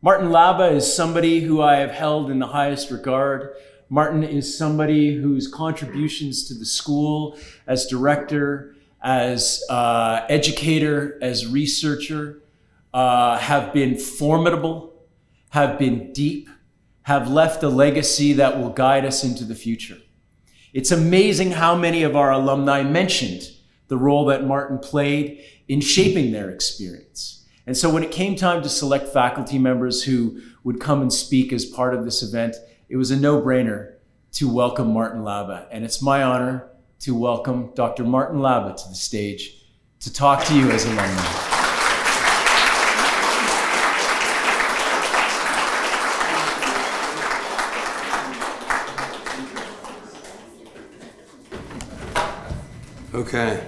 Martin Laba is somebody who I have held in the highest regard. Martin is somebody whose contributions to the school as director, as educator, as researcher have been formidable, have been deep, have left a legacy that will guide us into the future. It's amazing how many of our alumni mentioned the role that Martin played in shaping their experience. And so when it came time to select faculty members who would come and speak as part of this event, it was a no-brainer to welcome Martin Laba. And it's my honor to welcome Dr. Martin Laba to the stage to talk to you as alumni. Okay,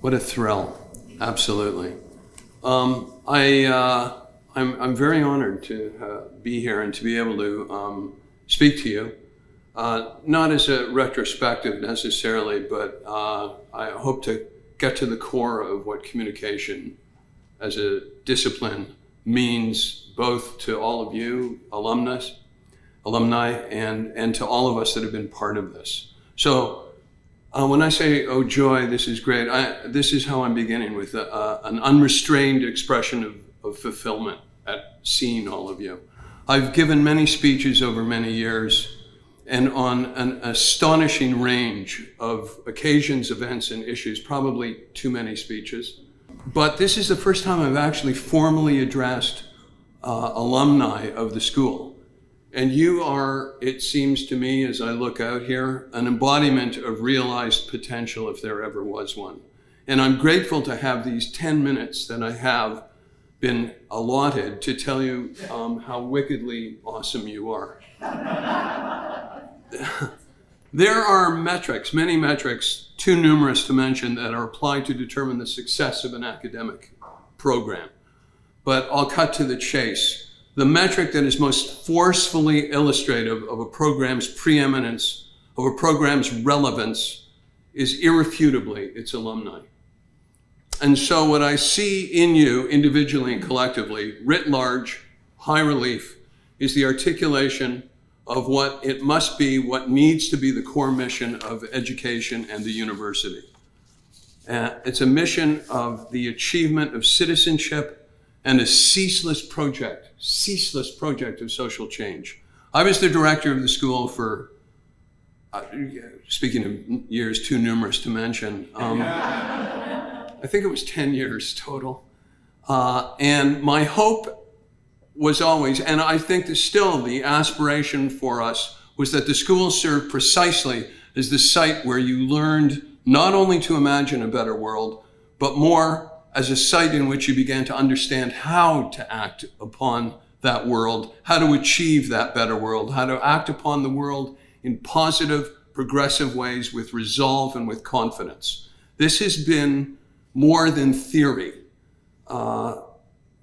what a thrill, absolutely. I'm very honored to be here and to be able to speak to you, not as a retrospective necessarily, but I hope to get to the core of what communication as a discipline means both to all of you alumni, and to all of us that have been part of this. So when I say, oh joy, this is great, this is how I'm beginning, with an unrestrained expression of fulfillment at seeing all of you. I've given many speeches over many years and on an astonishing range of occasions, events, and issues, probably too many speeches. But this is the first time I've actually formally addressed alumni of the school. And you are, it seems to me, as I look out here, an embodiment of realized potential if there ever was one. And I'm grateful to have these 10 minutes that I have been allotted to tell you how wickedly awesome you are. There are metrics, many metrics, too numerous to mention, that are applied to determine the success of an academic program. But I'll cut to the chase. The metric that is most forcefully illustrative of a program's preeminence, of a program's relevance, is irrefutably its alumni. And so what I see in you individually and collectively, writ large, high relief, is the articulation of what it must be, what needs to be the core mission of education and the university. It's a mission of the achievement of citizenship and a ceaseless project of social change. I was the director of the school for, speaking of years too numerous to mention, I think it was 10 years total. And my hope was always, and I think that still the aspiration for us, was that the school served precisely as the site where you learned not only to imagine a better world, but more as a site in which you began to understand how to act upon that world, how to achieve that better world, how to act upon the world in positive, progressive ways with resolve and with confidence. This has been more than theory. I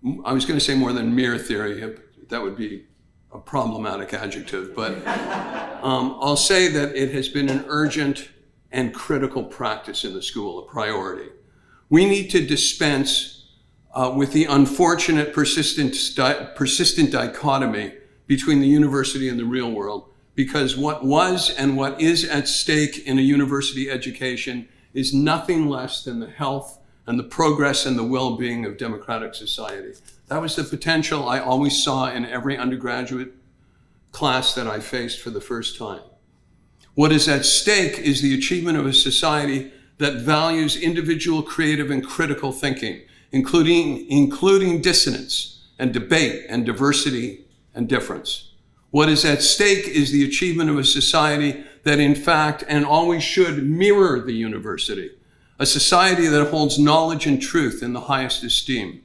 was going to say more than mere theory. That would be a problematic adjective, but I'll say that it has been an urgent and critical practice in the school, a priority. We need to dispense with the unfortunate persistent dichotomy between the university and the real world, because what was and what is at stake in a university education is nothing less than the health and the progress and the well-being of democratic society. That was the potential I always saw in every undergraduate class that I faced for the first time. What is at stake is the achievement of a society that values individual creative and critical thinking, including dissonance and debate and diversity and difference. What is at stake is the achievement of a society that in fact and always should mirror the university, a society that holds knowledge and truth in the highest esteem.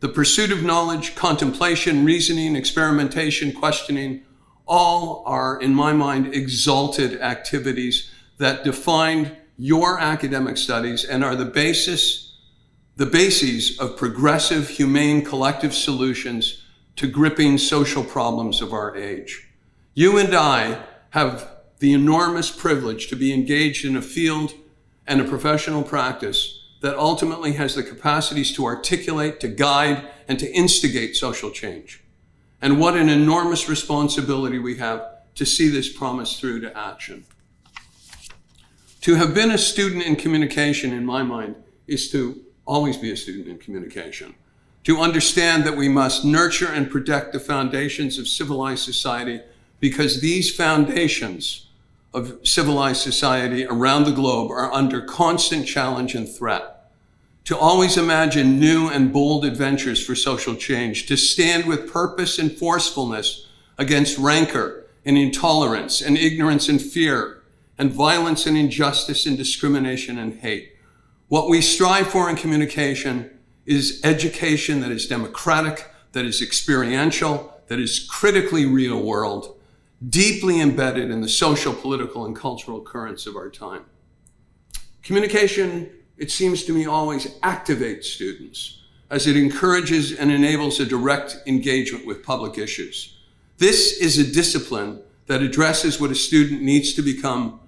The pursuit of knowledge, contemplation, reasoning, experimentation, questioning, all are, in my mind, exalted activities that define your academic studies and are the bases of progressive, humane, collective solutions to gripping social problems of our age. You and I have the enormous privilege to be engaged in a field and a professional practice that ultimately has the capacities to articulate, to guide, and to instigate social change. and what an enormous responsibility we have to see this promise through to action. To have been a student in communication, in my mind, is to always be a student in communication. To understand that we must nurture and protect the foundations of civilized society, because these foundations of civilized society around the globe are under constant challenge and threat. To always imagine new and bold adventures for social change, to stand with purpose and forcefulness against rancor and intolerance and ignorance and fear and violence and injustice and discrimination and hate. What we strive for in communication is education that is democratic, that is experiential, that is critically real world, deeply embedded in the social, political, and cultural currents of our time. Communication, it seems to me, always activates students as it encourages and enables a direct engagement with public issues. This is a discipline that addresses what a student needs to become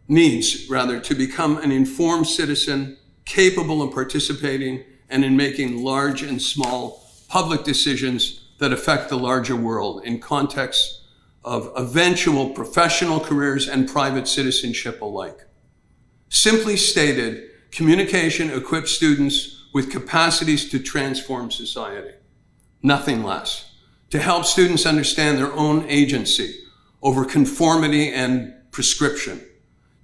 an informed citizen, capable of participating and in making large and small public decisions that affect the larger world in context of eventual professional careers and private citizenship alike. Simply stated, communication equips students with capacities to transform society, nothing less. To help students understand their own agency over conformity and prescription.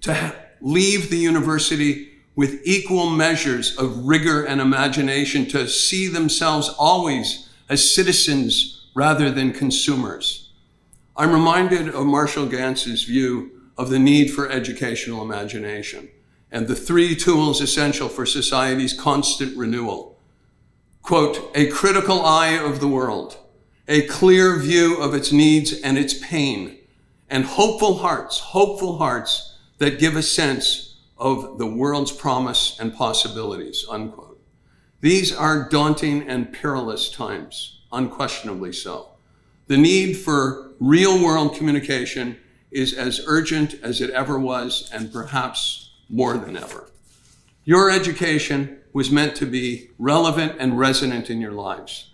To leave the university with equal measures of rigor and imagination, to see themselves always as citizens rather than consumers. I'm reminded of Marshall Gantz's view of the need for educational imagination and the three tools essential for society's constant renewal. Quote, a critical eye of the world, a clear view of its needs and its pain, and hopeful hearts that give a sense of the world's promise and possibilities, unquote. These are daunting and perilous times, unquestionably so. The need for real-world communication is as urgent as it ever was, and perhaps more than ever. Your education was meant to be relevant and resonant in your lives,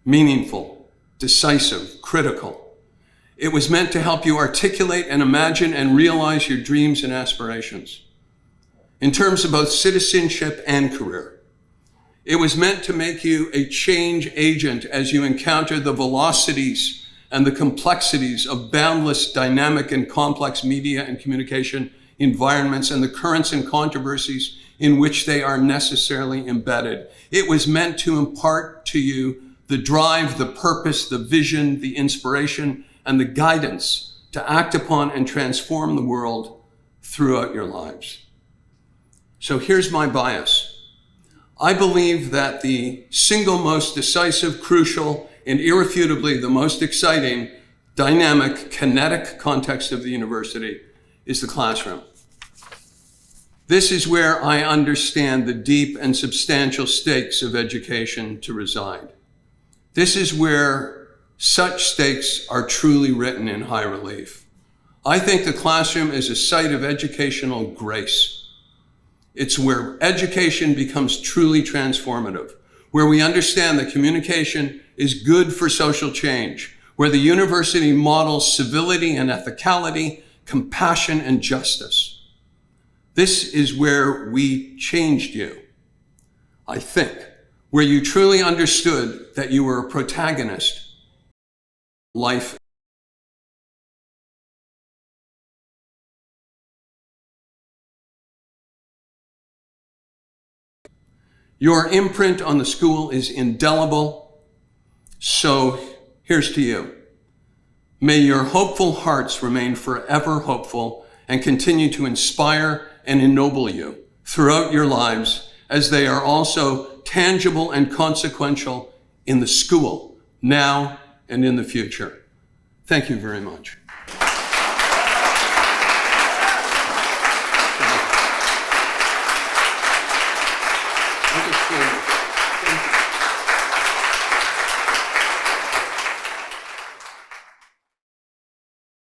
meaningful, decisive, critical. It was meant to help you articulate and imagine and realize your dreams and aspirations in terms of both citizenship and career. It was meant to make you a change agent as you encounter the velocities and the complexities of boundless, dynamic, and complex media and communication environments and the currents and controversies in which they are necessarily embedded. It was meant to impart to you the drive, the purpose, the vision, the inspiration, and the guidance to act upon and transform the world throughout your lives. So here's my bias. I believe that the single most decisive, crucial, and irrefutably the most exciting, dynamic, kinetic context of the university is the classroom. This is where I understand the deep and substantial stakes of education to reside. This is where such stakes are truly written in high relief. I think the classroom is a site of educational grace. It's where education becomes truly transformative, where we understand that communication is good for social change, where the university models civility and ethicality, compassion and justice. This is where we changed you, I think, where you truly understood that you were a protagonist. Life. Your imprint on the school is indelible, so here's to you. May your hopeful hearts remain forever hopeful and continue to inspire and ennoble you throughout your lives, as they are also tangible and consequential in the school, now and in the future. Thank you very much.